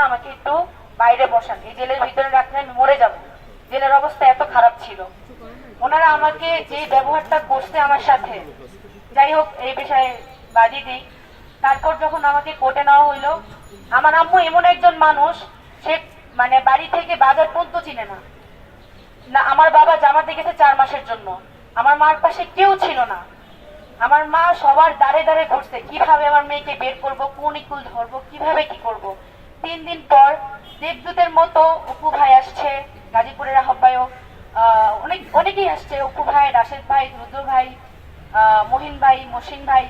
আমাকে একটু বাইরে বসান, এই জেলের ভিতরে রাখলে আমি মরে যাব। জেলের অবস্থা এত খারাপ ছিল। ওনারা আমাকে যে ব্যবহারটা করছে আমার সাথে, যাই হোক এই বিষয়ে বাদই দিই। তারপর যখন আমাকে কোর্টে নেওয়া হইলো, আমার আম্মু এমন একজন মানুষ, সে মানে বাড়ি থেকে বাজার পর্যন্ত চিনে না। না, আমার বাবা জামাতে গেছে 4 মাসের জন্য, আমার মার পাশে কেউ ছিল না। আমার মা সবার দাঁড়ে দাঁড়ে ঘুরছে, কিভাবে আমার মেয়েকে বের করব, কোন স্কুল ধরবো, কিভাবে কি করব। 3 দিন পর দেবদূতের মতো অপু ভাই আসছে, গাজীপুরের আহ্বায়ক, অনেকেই আসছে, অপু ভাই, রাশেদ ভাই, রুদ্র ভাই, মহিন ভাই, মসিন ভাই,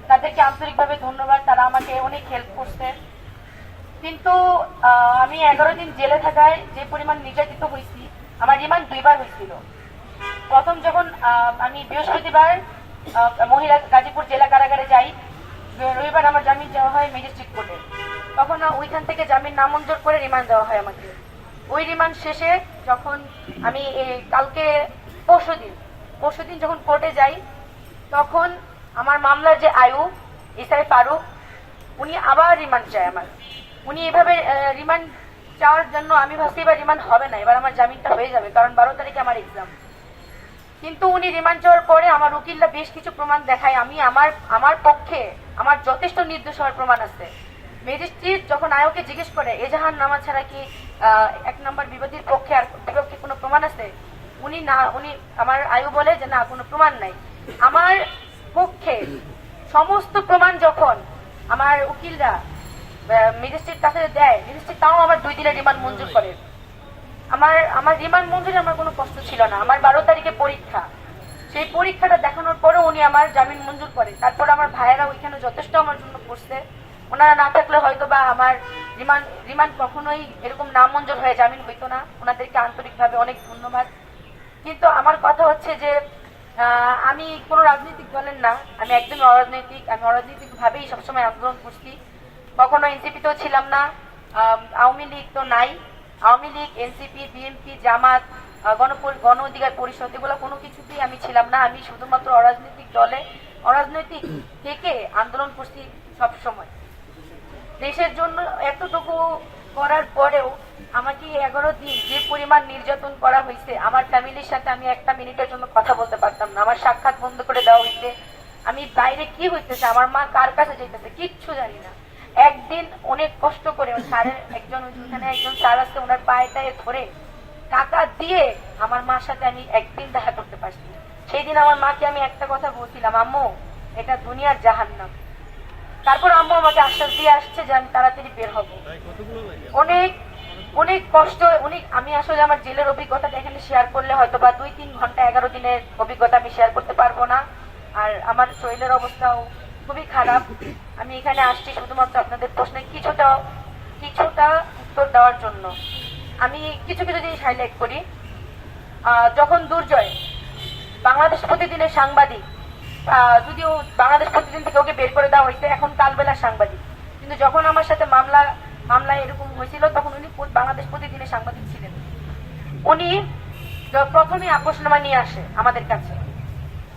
তাদেরকে আন্তরিকভাবে ধন্যবাদ, তারা আমাকে অনেক হেল্প করছে। কিন্তু আমি 11 দিন জেলে থাকায় যে পরিমাণ নির্যাতিত হয়েছি, আমার রিমান্ড 2 বার হয়েছিল। প্রথম যখন আমি বৃহস্পতিবার মহিলা গাজীপুর জেলা কারাগারে যাই, রবিবার আমার জামিন দেওয়া হয় ম্যাজিস্ট্রেট কোর্টে, তখন ওইখান থেকে জামিন নামঞ্জুর করে রিমান্ড দেওয়া হয় আমাকে। ওই রিমান্ড শেষে যখন আমি কালকে পরশুদিন যখন কোর্টে যাই, তখন আমার মামলার যে আয়ু এসআই ফারুক, উনি আবার রিমান্ড চায় আমার। উনি এভাবে রিমান্ড চাওয়ার জন্য আমি ভাবছি এবার রিমান্ড হবে না, এবার আমার জামিনটা হয়ে যাবে, কারণ 12 তারিখে আমার এক্সাম। কিন্তু উনি রিমান্ড চাওয়ার পরে আমার উকিলরা বেশ কিছু প্রমাণ দেখায়, আমি আমার পক্ষে আমার যথেষ্ট নির্দোষ হওয়ার প্রমাণ আছে। ম্যাজিস্ট্রেট যখন আয়োকে জিজ্ঞেস করে এজাহার নামা ছাড়া কি 1 নম্বর বিবাদীর পক্ষে আর বিপক্ষে কোনো প্রমাণ আছে, উনি আমার আয়ু বলে যে না, কোনো প্রমাণ নাই। আমার পক্ষে সমস্ত প্রমাণ যখন আমার উকিলরা ম্যাজিস্ট্রেট কাছে দেয়, ম্যাজিস্ট্রেট তাও আমার 2 দিনের রিমান্ড মঞ্জুর করে। আমার রিমান্ড মঞ্জুরে আমার কোনো কষ্ট ছিল না। আমার 12 তারিখে পরীক্ষা, সেই পরীক্ষাটা দেখানোর পরে উনি আমার জামিন মঞ্জুর করে। তারপর আমার ভাইয়েরা ওইখানে যথেষ্ট আমার জন্য করছে, ওনারা না থাকলে হয়তো বা আমার রিমান্ড কখনোই এরকম না মঞ্জুর হয়ে জামিন হইতো না। ওনাদেরকে আন্তরিকভাবে অনেক ধন্যবাদ। কিন্তু আমার কথা হচ্ছে যে আমি কোনো রাজনৈতিক দলের না, আমি একদমই অরাজনৈতিক। আমি অরাজনৈতিক ভাবেই সবসময় আন্দোলন করছি, কখনো এনসিপিতেও ছিলাম না, আওয়ামী লীগ তো নাই। আওয়ামী লীগ, এনসিপি, বিএনপি, জামাত, গণ অধিকার পরিষদ, এগুলো কোনো কিছুতেই আমি ছিলাম না। আমি শুধুমাত্র অরাজনৈতিক দলে, অরাজনৈতিক থেকে আন্দোলন করছি সবসময়। দেশের জন্য এতটুকু করার পরেও আমাকে 11 দিন যে পরিমাণ নির্যাতন করা হয়েছে, আমার ফ্যামিলির সাথে আমি 1 মিনিটের জন্য কথা বলতে পারতাম না। আমার সাক্ষাৎ বন্ধ করে দেওয়া হয়েছে। আমি বাইরে কি হইতেছে, আমার মা কার কাছে যাইতেছে কিচ্ছু জানি না। একদিন অনেক কষ্ট করে স্যারের একজন স্যার আছে, ওনার পায়েটায় ধরে টাকা দিয়ে আমার মার সাথে আমি একদিন দেখা করতে পারছি। সেই দিন আমার মাকে আমি একটা কথা বলছিলাম, আম্মু এটা দুনিয়ার জাহান্নাম। তারপর আম্মু আমাকে আশ্বাস দিয়ে আসছে যে আমি তাড়াতাড়ি বের হব। অনেক অনেক কষ্ট, আমি আসলে আমার জেলের অভিজ্ঞতাটা এখানে শেয়ার করলে হয়তো বা 2-3 ঘন্টা 11 দিনের অভিজ্ঞতা আমি শেয়ার করতে পারবো না। আর আমার শরীরের অবস্থাও খুবই খারাপ। আমি এখানে আসছি শুধুমাত্র আপনাদের প্রশ্নের কিছুটা উত্তর দেওয়ার জন্য। আমি কিছু জিনিস হাইলাইট করি। যখন দুর্জয় বাংলাদেশ প্রতিদিনের সাংবাদিক, যদিও বাংলাদেশ প্রতিদিন থেকে ওকে বের করে দেওয়া হয়েছে, এখন কালবেলার সাংবাদিক, কিন্তু যখন আমার সাথে মামলা এরকম হয়েছিল তখন উনি বাংলাদেশ প্রতিদিনের সাংবাদিক ছিলেন। উনি প্রথমে আপোষনামা নিয়ে আসে আমাদের কাছে,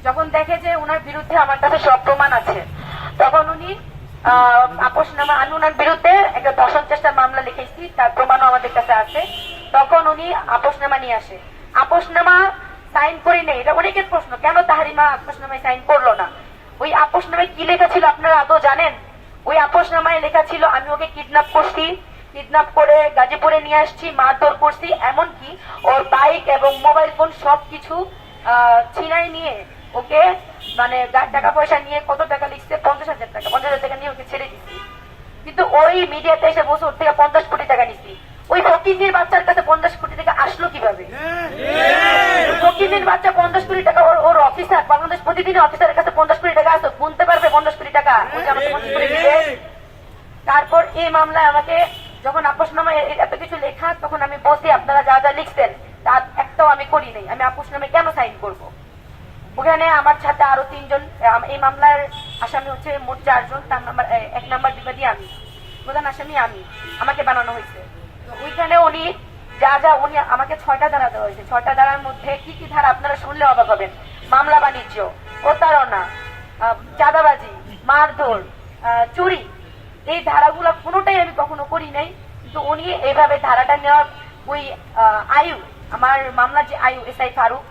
যখন দেখে যে ওনার বিরুদ্ধে আমার কাছে সব প্রমাণ আছে, তখন উনি আপোষনামা, আমি ওনার বিরুদ্ধে একটা ধর্ষণ চেষ্টার মামলা লিখেছি, তার প্রমাণও আমাদের কাছে আছে। তখন উনি আপোষনামা নিয়ে আসে। আপোষনামা সাইন করি নেই, এটা অনেকের প্রশ্ন, কেন তাহারিমা আপোষনামায় সাইন করলো না? ওই আপোষনামায় কি লেখা ছিল আপনারা আদৌ জানেন? ওই আপোষনামায় লেখা ছিল আমি ওকে কিডন্যাপ করছি, কিডন্যাপ করে গাজীপুরে নিয়ে আসছি, মারধর করছি, এমনকি ওর বাইক এবং মোবাইল ফোন সবকিছু ছিনাই নিয়ে ওকে, মানে টাকা পয়সা নিয়ে, কত টাকা লিখছে, 50,000 টাকা, 50,000 টাকা নিয়ে ওকে ছেড়ে দিচ্ছি। কিন্তু ওই মিডিয়াতে এসে বসে ওর থেকে 50 কোটি টাকা নিচ্ছি। ওই ফকিরের বাচ্চার কাছে 50 কোটি টাকা আসলো কিভাবে? ফকিরের বাচ্চা 50 কোটি টাকা, ওর অফিসার, বাংলাদেশ প্রতিদিনের অফিসারের কাছে 50 কোটি টাকা আসতো, গুনতে পারবে 50 কোটি টাকা? ওই যে আমাকে 50 কোটি দিবে। তারপর এই মামলায় আমাকে যখন আপোষনামায় এত কিছু লেখা, তখন আমি বসে আপনারা যা যা লিখছেন তার একটাও আমি করি নাই, আমি আপোষনামায় কেন সাইন করব? ওখানে আমার সাথে আরো 3 জন, এই মামলার আসামি হচ্ছে মোট 4 জন। তার নাম্বার 1 নম্বর বিবাদী আমি, প্রধান আসামি আমি, আমাকে বানানো হয়েছে। ওইখানে উনি আমাকে 6টা ধারা দেওয়া হয়েছে। 6টা ধারার মধ্যে কি কি ধারা আপনারা শুনলে অবাক হবেন। মামলা বাণিজ্য, প্রতারণা, চাঁদাবাজি, মারধর, চুরি, এই ধারাগুলো কোনোটাই আমি কখনো করি নাই। তো উনি এইভাবে ধারাটা নেওয়ার ওই আয়ু, আমার মামলার যে আয়ু এসআই ফারুক,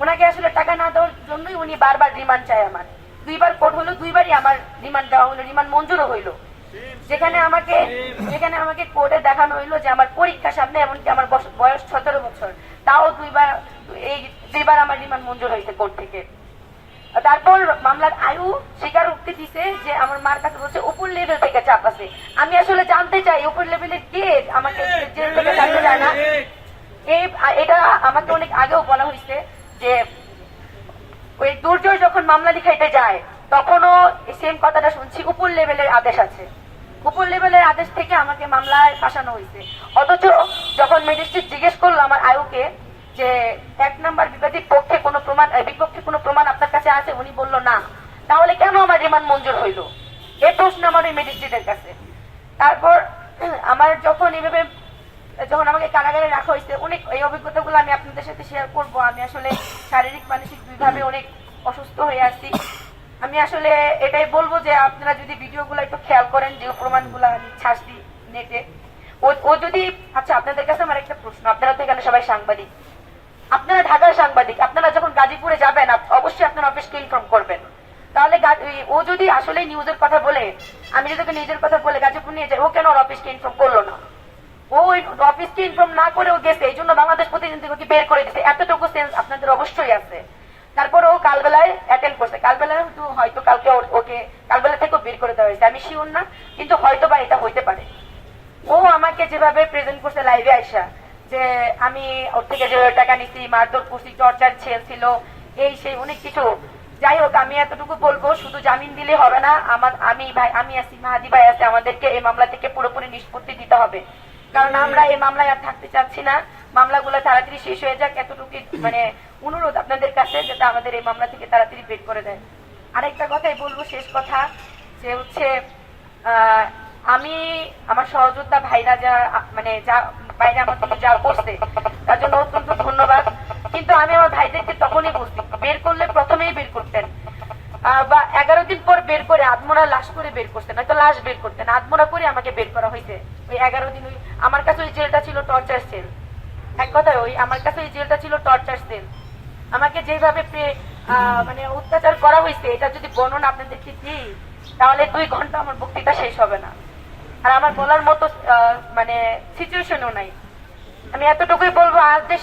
ওনাকে আসলে টাকা না দেওয়ার জন্যই উনি বারবার রিমান্ড চায়। আমার 2বার কোর্ট হলো, 2বারই আমার রিমান্ড দেওয়া হলো, রিমান্ড মঞ্জুরও হইলো। যেখানে আমাকে কোর্টে দেখানো হইলো যে আমার পরীক্ষা সামনে, এমনকি আমার বয়স 17 বছর, তাও 2বার আমার রিমান্ড মঞ্জুর হয়েছে কোর্ট থেকে। তারপর মামলার আয়ু স্বীকারোক্তি দিছে যে আমার মার কাছে বলছে উপর লেভেল থেকে চাপ আছে। আমি আসলে জানতে চাই উপর লেভেলের কে আমাকে জেল থেকে জানতে চায় না। এটা আমাকে অনেক আগেও বলা হয়েছে যে ওই দুর্জয় যখন মামলা লিখাইতে যায় তখনও সেম কথাটা শুনছি, উপর লেভেলের আদেশ আছে, উপর লেভেলের আদেশ থেকে আমাকে মামলায় ফাঁসানো হয়েছে। অথচ যখন ম্যাজিস্ট্রেট জিজ্ঞেস করলো আমার আয়ুকে যে 1 নম্বর বিবাদীর পক্ষে কোনো প্রমাণ, বিপক্ষে কোনো প্রমাণ আপনার কাছে আছে, উনি বললো না, তাহলে কেন আমার রিমান্ড মঞ্জুর হইলো? এই প্রশ্ন আমার ওই ম্যাজিস্ট্রেটের কাছে। তারপর আমার যখন আমাকে কারাগারে রাখা হয়েছে, অনেক এই অভিজ্ঞতাগুলো আমি আপনাদের সাথে শেয়ার করবো। আমি আসলে শারীরিক মানসিক দুইভাবে অনেক অসুস্থ হয়ে আছি। আমি আসলে এটাই বলবো যে আপনারা যদি ভিডিওগুলো একটু খেয়াল করেন, যে প্রমাণগুলো আমি ছাড়ছি নেটে, ও যদি, আচ্ছা আপনাদের কাছে আমার একটা প্রশ্ন, আপনারা তো এখানে সবাই সাংবাদিক, আপনারা ঢাকার সাংবাদিক, আপনারা যখন গাজীপুরে যাবেন অবশ্যই আপনার অফিসকে ইনফর্ম করবেন। তাহলে ও যদি আসলে নিউজের কথা বলে, আমি যদি নিজের কথা বলে গাজীপুর নিয়ে যাই, ও কেন ওর অফিসকে ইনফর্ম করলো না? ও ওই অফিসকে ইনফর্ম না করে ও গেছে, এই জন্য বাংলাদেশ প্রতিনিধিকে বের করে দিচ্ছে। এতটুকু সেন্স আপনাদের অবশ্যই আছে। তারপর ও কালবেলায় অ্যাটেন্ড করছে, কালবেলায় হয়তো কালকে ওকে কালবেলা থেকেও বের করে দেওয়া হয়েছে, আমি শিওর না, কিন্তু হয়তো বা এটা হইতে পারে। ও আমাকে যেভাবে প্রেজেন্ট করছে লাইভে আইসা, যে আমি ওর থেকে যেভাবে টাকা নিচ্ছি, মারধর করছি, টর্চার ছিল, এই সেই অনেক কিছু। যাই হোক, আমি এতটুকু বলবো, শুধু জামিন দিলে হবে না, আমি আছি, মাহাদি ভাই আছে, আমাদেরকে এই মামলা থেকে পুরোপুরি নিষ্পত্তি দিতে হবে। কারণ আমরা এই মামলায় আর থাকতে চাচ্ছি না, মামলাগুলো তাড়াতাড়ি শেষ হয়ে যাক, এতটুকু মানে অনুরোধ আপনাদের কাছে, যাতে আমাদের এই মামলা থেকে তাড়াতাড়ি বের করে দেয়। আরেকটা কথাই বলবো, শেষ কথা, যে হচ্ছে আমি আমার সহযোদ্ধা ভাইরা যা বাইরে আমার জন্য যা করছে তার জন্য অত্যন্ত ধন্যবাদ। কিন্তু আমি আমার ভাইদেরকে তখনই বলছি, বের করলে প্রথমেই বের করতেন, বা 11 দিন পর বের করে আত্মরা লাশ করে বের করতেন, হয়তো লাশ বের করতেন, আত্মরা করে আমাকে বের করা হয়েছে। ওই 11 দিন আমার কাছে ওই জেলটা ছিল টর্চার সেল। এক কথায় আমার কাছে ওই জেলটা ছিল টর্চার সেল। আমাকে যেভাবে অত্যাচার করা হয়েছে, এটা যদি বর্ণনা আপনাদেরকে দিই তাহলে 2 ঘন্টা আমার বক্তৃতা শেষ হবে না, আর আমার বলার মতো সিচুয়েশনও নাই। আমি এতটুকুই বলবো, আজ যে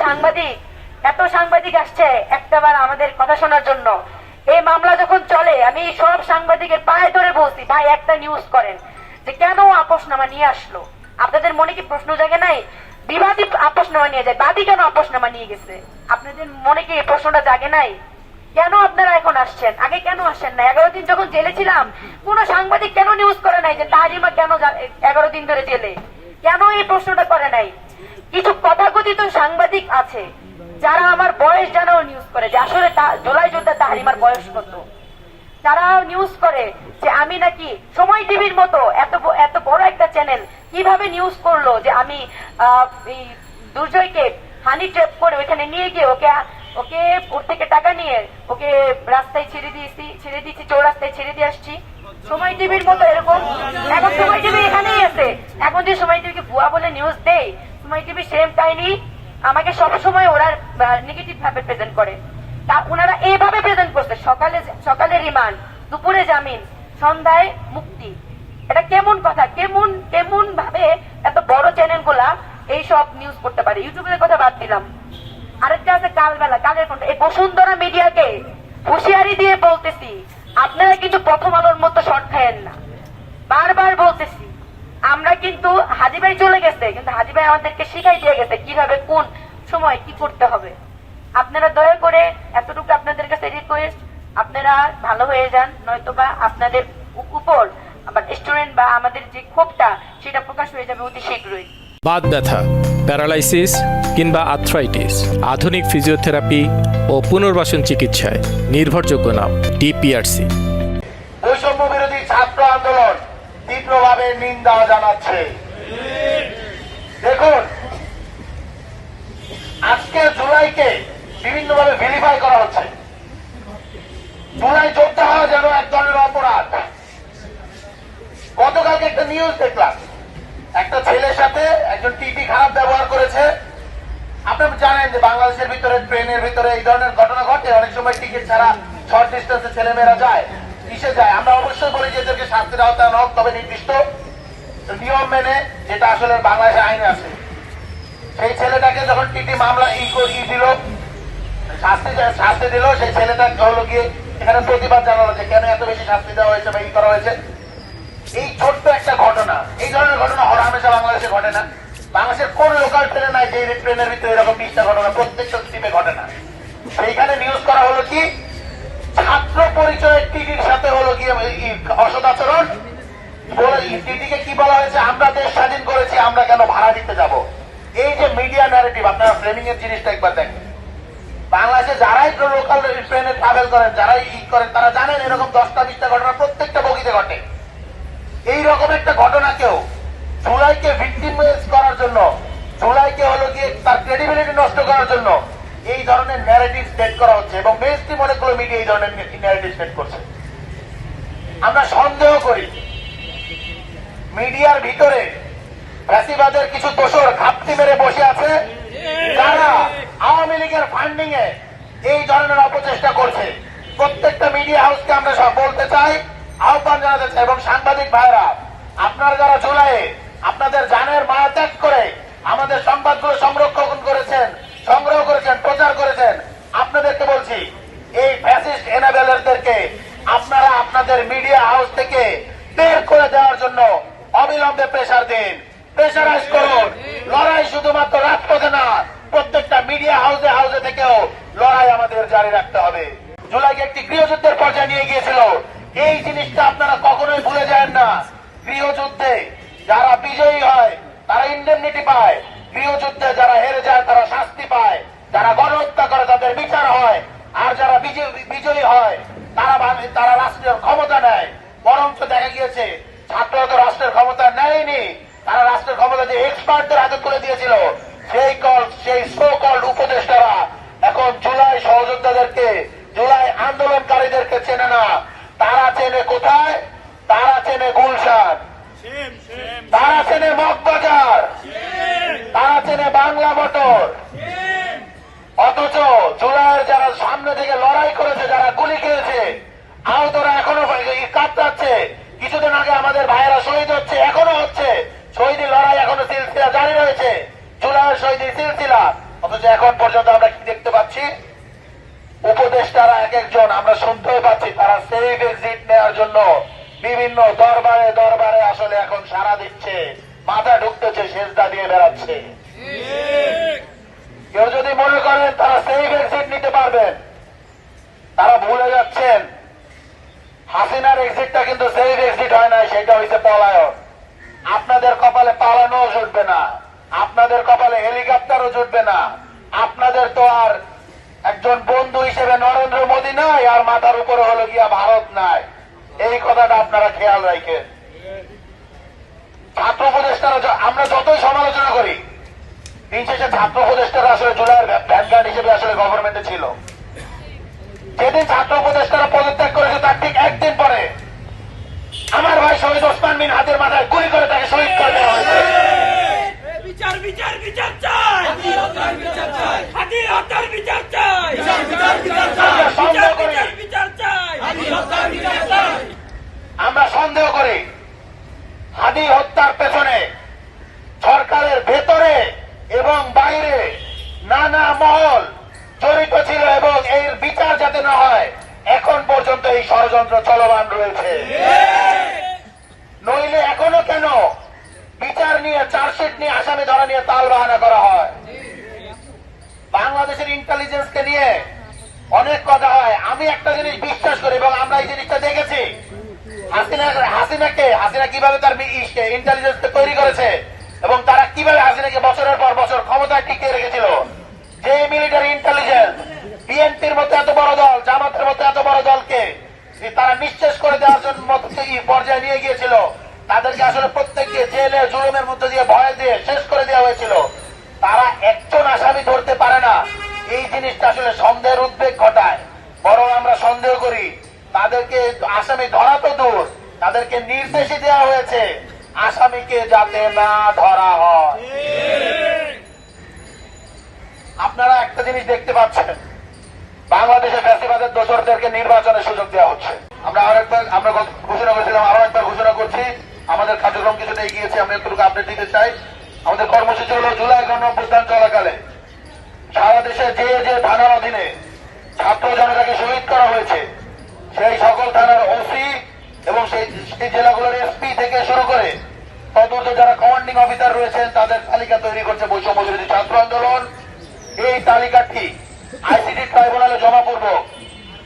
এত সাংবাদিক আসছে একটাবার আমাদের কথা শোনার জন্য, এই মামলা যখন চলে আমি সব সাংবাদিকের পায়ে ধরে বলছি, ভাই একটা নিউজ করেন যে কেন আপোষনামা নিয়ে আসলো। আপনাদের মনে কি প্রশ্ন জাগে নাই? বিবাদী আপোষনামা নিয়ে যায়, বাদী কেন আপোষনামা নিয়ে গেছে? আপনাদের মনে কি এই প্রশ্নটা জাগে নাই? কেন আপনারা এখন আসছেন? আগে কেন আসেন না? 11 দিন যখন জেলে ছিলাম, কোন সাংবাদিক কেন নিউজ করে নাই যে তাহরিমা কেন 11 দিন ধরে জেলে? কেন এই প্রশ্নটা করে নাই? কিছু তথাকথিত সাংবাদিক আছে যারা আমার বয়স জানাও নিউজ করে, যে আসলে জুলাই যোদ্ধা তাহরিমার বয়স কত। তারা নিউজ করে যে আমি নাকি সময় টিভির মতো এত বড় একটা চ্যানেল কিভাবে নিউজ করলো যে আমি দুর্জয়কে হানি ট্র্যাপ করে ওইখানে নিয়ে গিয়ে ওকে ওর থেকে টাকা নিয়ে ওকে রাস্তায় ছেড়ে দিয়েছি, চৌরাস্তায় ছেড়ে দিয়ে আসছি। সময় টিভির মতো এরকম, এখন সময় টিভি এখানেই আছে। এখন যে সময় টিভিকে ভুয়া বলে নিউজ দেয়, সময় টিভি সেম কাহিনী আমাকে সবসময় ওরা নেগেটিভ ভাবে প্রেজেন্ট করে। তা ওনারা এইভাবে প্রেজেন্ট করছে, সকালে রিমান্ড, দুপুরে জামিন, সন্ধ্যায় মুক্তি। এটা কেমন কথা? কেমন ভাবে এত বড় চ্যানেল গুলা এইসব নিউজ করতে পারে? ইউটিউবের কথা বাদ দিলাম, আরেকটা আছে কালের কণ্ঠ। এই বসুন্ধরা মিডিয়াকে হুঁশিয়ারি দিয়ে বলতেছি, আপনারা কিন্তু প্রথম আলোর মতো শর্ট খায়েন না। বারবার বলতেছি, আমরা কিন্তু হাজী ভাই চলে গেছে, কিন্তু হাজী ভাই আমাদেরকে শিখাই দিয়ে গেছে কিভাবে কোন সময় কি করতে হবে। আপনারা দয়া করে, এতটুকু আপনাদের কাছে রিকোয়েস্ট, আপনারা ভালো হয়ে যান, নয়তোবা আপনাদের উপর আবার স্টুডেন্ট বা আমাদের যে ক্ষোভটা সেটা প্রকাশ হয়ে যাবে অতি শীঘ্রই। বাত ব্যথা, প্যারালাইসিস কিংবা আর্থ্রাইটিস, আধুনিক ফিজিওথেরাপি ও পুনর্বাসন চিকিৎসায় নির্ভরযোগ্য নাম ডিপিআরসি। বৈষম্য বিরোধী ছাত্র আন্দোলন তীব্রভাবে নিন্দা জানাচ্ছে। দেখুন, আজকে জুলাইকে বিভিন্নভাবে ভেরিফাই করা হচ্ছে। জুলাই যোদ্ধা হওয়া যেন এক ধরনের অপরাধ। গতকালকে একটা নিউজ দেখলাম, একটা ছেলের সাথে একজন টিটি খারাপ ব্যবহার করেছে। আপনারা জানেন যে বাংলাদেশের ভিতরে ট্রেনের ভিতরে এই ধরনের ঘটনা ঘটে, অনেক সময় টিকিট ছাড়া শর্ট ডিস্টেন্সে ছেলেমেয়েরা যায়, কিসে যায়। আমরা অবশ্যই বলি যে এদেরকে শাস্তির আওতায় আনা হোক, তবে নির্দিষ্ট নিয়ম মেনে, যেটা আসলে বাংলাদেশের আইনে আছে। সেই ছেলেটাকে যখন টিটি মামলা দিল, শাস্তি দিল, সেই ছেলেটা হলো গিয়ে এখানে প্রতিবাদ জানালো যে কেন এত বেশি শাস্তি দেওয়া হয়েছে বা করা হয়েছে। এই ছোট্ট একটা ঘটনা, এই ধরনের ঘটনা হরহামেশা বাংলাদেশে ঘটে না। বাংলাদেশের কোন লোকাল ট্রেনে নাই যে ট্রেনের ভিতরে এরকম 20টা ঘটনা প্রত্যেকটা ট্রিপে ঘটে না। সেইখানে নিউজ করা হলো কি ছাত্র পরিচয়ের টিটির সাথে হলো গিয়ে অসদাচরণ। টিটিকে কি বলা হয়েছে, আমরা দেশ স্বাধীন করেছি, আমরা কেন ভাড়া দিতে যাব। এই যে মিডিয়া ন্যারেটিভ, আপনারা ফ্রেমিং এর জিনিসটা একবার দেখেন। বাংলাদেশে যারাই লোকাল ট্রেনে ট্রাভেল করেন, যারাই করেন, তারা জানেন এরকম 10টা 20টা ঘটনা প্রত্যেকটা বগিতে ঘটে। এইরকম একটা ঘটনাকেও জুলাইকে ভিক্টিমাইজ করার জন্য, জুলাইকে হলো গিয়ে তার ক্রেডিবিলিটি নষ্ট করার জন্য এই ধরনের ন্যারেটিভ সেট করা হচ্ছে এবং মেইনস্ট্রিম অনেকগুলো মিডিয়া এই ধরনের ন্যারেটিভ সেট করছে। আমরা সন্দেহ করি মিডিয়ার ভিতরে ফ্যাসিবাদের কিছু দোসর ঘাপটি মেরে বসে আছে, যারা আওয়ামী লীগের ফান্ডিং এ এই ধরনের অপচেষ্টা করছে। প্রত্যেকটা মিডিয়া হাউসকে আমরা সব বলতে চাই, আহ্বান জানাতে চাই, এবং সাংবাদিক ভাইরা, আপনারা যারা জুলাইয়ে আপনাদের জানের মায়া ত্যাগ করে আমাদের সংবাদগুলো সংগ্রহ করেছেন, প্রচার করেছেন, আপনাদেরকে বলছি এই ফ্যাসিস্ট এনাবেলারদেরকে আপনারা আপনাদের মিডিয়া হাউস থেকে বের করে দেওয়ার জন্য অবিলম্বে প্রেসার দিন, প্রেসারাইজ করুন। লড়াই শুধুমাত্র রাজপথে না, প্রত্যেকটা মিডিয়া হাউসে হাউসে থেকেও লড়াই আমাদের জারি রাখতে হবে। জুলাইকে একটি গৃহযুদ্ধের পর্যায়ে নিয়ে গিয়েছিল, এই জিনিসটা আপনারা কখনোই ভুলে যায় না। গৃহযুদ্ধে যারা বিজয়ী হয় তারা ইন্ডেমনিটি পায়, গৃহযুদ্ধে যারা হেরে যায় তারা শাস্তি পায়, যারা গণহত্যা করে তাদের বিচার হয়, আর যারা বিজয়ী হয় তারা রাষ্ট্রের ক্ষমতা নেয়। বরঞ্চ দেখা গিয়েছে ছাত্ররা তো রাষ্ট্রের ক্ষমতা নেয়নি, তারা রাষ্ট্রের ক্ষমতা যে এক্সপার্টদের হাতে তুলে দিয়েছিল, সেই সো কল্ড উপদেষ্টারা এখন জুলাই সহযোদ্ধাদেরকে, জুলাই আন্দোলনকারীদেরকে চেনে না। তারা চেনে কোথায়? তারা চেনে গুলশান, তারা চেনে মগবাজার, তারা চেনে বাংলা মোটর। অথচ জুলাইয়ের যারা সামনে থেকে লড়াই করেছে, যারা গুলি খেয়েছে, আহতরা এখনো কাঁপতাচ্ছে। কিছুদিন আগে আমাদের ভাইয়েরা শহীদ হচ্ছে, এখনো হচ্ছে, শহীদের লড়াই এখনো সিলসিলা জারি রয়েছে, জুলাইয়ের শহীদের সিলসিলা। অথচ এখন পর্যন্ত আমরা কি দেখতে পাচ্ছি? উপদেষ্টারা এক একজন, আমরা শুনতেও পাচ্ছি, তারা সেফ এক্সিট নেওয়ার জন্য বিভিন্ন দরবারে দরবারে আসলে এখন সাড়া দিচ্ছে, মাথা ঢুকতেছে, সেজদা দিয়ে বেড়াচ্ছে। কেউ যদি মনে করেন তারা সেফ এক্সিট নিতে পারবেন, তারা ভুলে যাচ্ছেন হাসিনার এক্সিটটা কিন্তু সেফ এক্সিট হয় না, সেটা হইছে পলায়ন। আপনাদের কপালে পালানোও জুটবে না, আপনাদের কপালে হেলিকপ্টারও জুটবে না। আপনাদের তো আর একজন বন্ধু হিসেবে নরেন্দ্র মোদী নাই, আর মাথার উপরে হলো গিয়া ভারত নাই। এই কথাটা আপনারা খেয়াল রাখেন। ছাত্র উপদেষ্টারা আমরা যতই সমালোচনা করি, দিন শেষে ছাত্র উপদেষ্টারা আসলে জুলাইয়ের ভ্যানগার্ড হিসেবে আসলে গভর্নমেন্টে ছিল। যেদিন ছাত্র উপদেষ্টারা পদত্যাগ করেছে তার ঠিক একদিন পরে আমার ভাই শহীদ ওসমান বিন হাদির মাথায় গুলি করে তাকে শহীদ করে দেওয়া হয়েছে। বিচার বিচার বিচার চাই, বিচার চাই, হাদি হত্যার বিচার চাই, বিচার চাই, বিচার চাই। আমরা সন্দেহ করি হাদি হত্যার পেছনে সরকারের ভেতরে এবং বাইরে নানা মহল জড়িত ছিল, এবং এর বিচার যাতে না হয় এখন পর্যন্ত এই ষড়যন্ত্র চলমান রয়েছে। নইলে এখনো কেন বিচার নিয়ে, চার্জশিট নিয়ে, আসামি ধরা নিয়ে তাল বাহানা করা হয়? বাংলাদেশের ইন্টেলিজেন্সকে নিয়ে অনেক কথা হয়। আমি একটা জিনিস বিশ্বাস করি এবং আমরা এই জিনিসটা দেখেছি, হাসিনা কিভাবে তার ইন্টেলিজেন্সকে তৈরি করেছে এবং তারা কিভাবে হাসিনাকে বছরের পর বছর ক্ষমতায় টিকিয়ে রেখেছিল। যে মিলিটারি ইন্টেলিজেন্স বিএনপির মতো এত বড় দল, জামাতের মতো এত বড় দলকে তারা নিঃশেষ করে দেওয়ার জন্য পর্যায়ে নিয়ে গিয়েছিল, তাদেরকে আসলে প্রত্যেককে জেলে জুলুমের মধ্যে দিয়ে ভয় দিয়ে শেষ করে দেওয়া হয়েছিল। তারা একজন আসামি ধরতে পারে না, এই জিনিসটা আসলে সন্দেহের উদ্বেগ ঘটায়। বরং আমরা সন্দেহ করি তাদেরকে আসামি ধরা তো দূর, তাদেরকে নির্দেশই দেওয়া হয়েছে আসামিকে যাতে না ধরা হয়। পাচ্ছেন বাংলাদেশে ফ্যাসিবাদের দোসরদেরকে নির্বাচনের সুযোগ দেওয়া হচ্ছে। আমরা ঘোষণা করেছিলাম, আরো একবার ঘোষণা করছি, আমাদের কার্যক্রম কিছুটা এগিয়েছে, আমরা একটু আপডেট দিতে চাই। আমাদের কর্মসূচি হলো জুলাই গণঅভ্যুত্থান চলাকালে সারা দেশে যে যে থানার অধীনে ছাত্র জনতাকে শহীদ করা হয়েছে সেই সকল থানার ওসি এবং সেই জেলাগুলোর এসপি থেকে শুরু করে তদূর্ধ্ব যারা কমান্ডিং অফিসার রয়েছেন তাদের তালিকা তৈরি করছে বৈষম্য বিরোধী ছাত্র আন্দোলন। এই তালিকাটি আইসিটি ট্রাইব্যুনালে জমাপূর্বক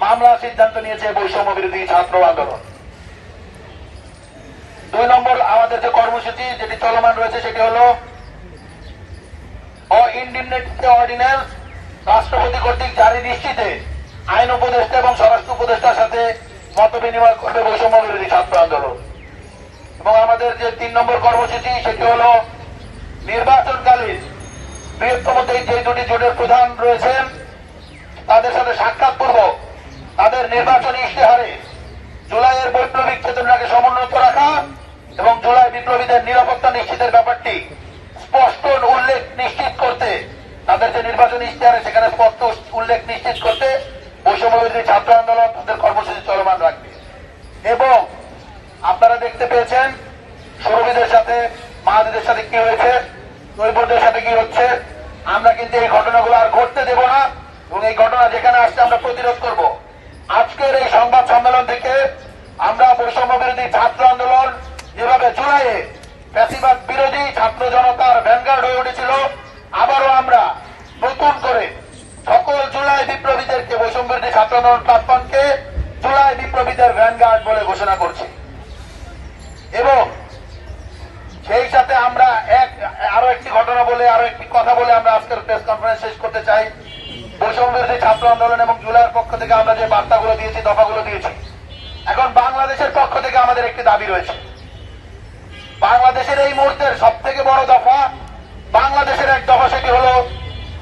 মামলার সিদ্ধান্ত নিয়েছে বৈষম্য বিরোধী ছাত্র আন্দোলন। 2 নম্বর আমাদের যে কর্মসূচি যেটি চলমান রয়েছে সেটি হল ইন্ডিমনিটি অর্ডিন্যান্স রাষ্ট্রপতি কর্তৃক জারি দৃষ্টিতে আইন উপদেষ্টা এবং স্বরাষ্ট্র উপদেষ্টার সাথে মত বিনিময় করবে বৈষম্য বিরোধী ছাত্র আন্দোলন। এবং আমাদের যে 3 নম্বর কর্মসূচি সেটি হল নির্বাচনকালীন বৃহত্তম যে দুটি জোটের প্রধান রয়েছেন তাদের সাথে সাক্ষাৎপূর্বক তাদের নির্বাচনী ইশতেহারে জুলাইয়ের বৈপ্লবিক চেতনাকে সমুন্নত রাখা এবং জুলাই বিপ্লবীদের নিরাপত্তা নিশ্চিতের ব্যাপারটি স্পষ্ট উল্লেখ নিশ্চিত করতে তাদের যে নির্বাচনী ইশতেহারে সেখানে স্পষ্ট উল্লেখ নিশ্চিত করতে বৈষম্য বিরোধী ছাত্র আন্দোলন তাদের কর্মসূচি চলমান রাখবে। এবং আপনারা দেখতে পেয়েছেন সৌরভীদের সাথে মাহাদিদের সাথে কি হয়েছে, নৈপুরদের সাথে কি হচ্ছে। আমরা কিন্তু এই ঘটনাগুলো আর ঘটতে দেব না এবং এই ঘটনা যেখানে আসছে আমরা প্রতিরোধ করব। আজকের এই সংবাদ সম্মেলন থেকে আমরা বৈষম্য বিরোধী ছাত্র আন্দোলন যেভাবে জুলাইয়ে ফ্যাসিবাদ বিরোধী ছাত্র জনতার ভ্যানগার্ড হয়ে উঠেছিল, আবারও আমরা নতুন করে সকল জুলাই বিপ্লবীদেরকে বৈষম্য বিরোধী ছাত্র আন্দোলন প্ল্যাটফর্মকে জুলাই বিপ্লবীদের ভ্যানগার্ড বলে ঘোষণা করছি। এবং সেই সাথে আমরা আরো একটি ঘটনা বলে আরো একটি কথা বলে আমরা আজকের প্রেস কনফারেন্স শেষ করতে চাই। বৈষম্য বিরোধী ছাত্র আন্দোলন এবং জুলাইয়ের পক্ষ থেকে আমরা যে বার্তাগুলো দিয়েছি, দফাগুলো দিয়েছি, এখন বাংলাদেশের পক্ষ থেকে আমাদের একটি দাবি রয়েছে। বাংলাদেশের এই মুহূর্তের সব থেকে বড় দফা, বাংলাদেশের এক দফা, সেটি হল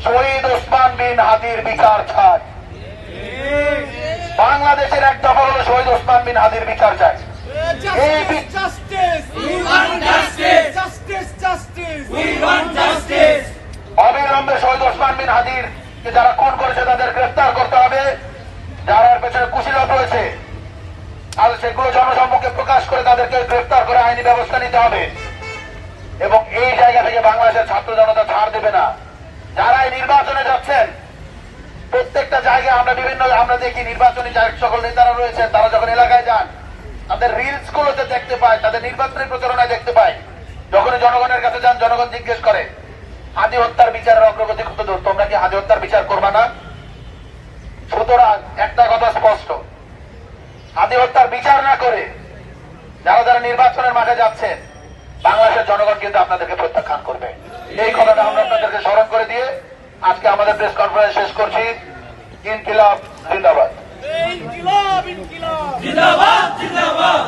শহীদ ওসমান বিন হাদির বিচার চাই। বাংলাদেশের এক দফা হল শহীদ ওসমান বিন হাদির বিচার চাই। এই অবিলম্বে শহীদ ওসমান বিন হাদির যারা খুন করেছে তাদের গ্রেফতার করতে হবে, যারা এর পেছনে কুশীলতা রয়েছে আর সেগুলো জনসম্মুখে প্রকাশ করে তাদেরকে গ্রেফতার করে আইনি ব্যবস্থা নিতে হবে। এবং এই জায়গা থেকে বাংলাদেশের ছাত্র জনতা ছাড় দেবে না। যারা এই নির্বাচনে যাচ্ছেন প্রত্যেকটা জায়গায় আমরা দেখি নির্বাচনী সকল নেতারা রয়েছেন, তারা যখন এলাকায় যান তাদের রিলস গুলোতে দেখতে পায়, তাদের নির্বাচনী প্রচারণায় দেখতে পায়, যখনই জনগণের কাছে যান জনগণ জিজ্ঞেস করে হাদি হত্যার বিচারের অগ্রগতি কত দূর, তোমরা কি হাদি হত্যার বিচার করবা না? সুতরাং একটা কথা স্পষ্ট, হাদি হত্যার বিচার না করে যারা যারা নির্বাচনের মাঠে যাচ্ছেন বাংলাদেশের জনগণ কিন্তু আপনাদেরকে প্রত্যাখ্যান করবে। এই কথাটা আমরা আপনাদেরকে স্মরণ করে দিয়ে আজকে আমাদের প্রেস কনফারেন্স শেষ করছি। ইনকিলাব জিন্দাবাদ। জিন্দাবাদ জিন্দাবাদ।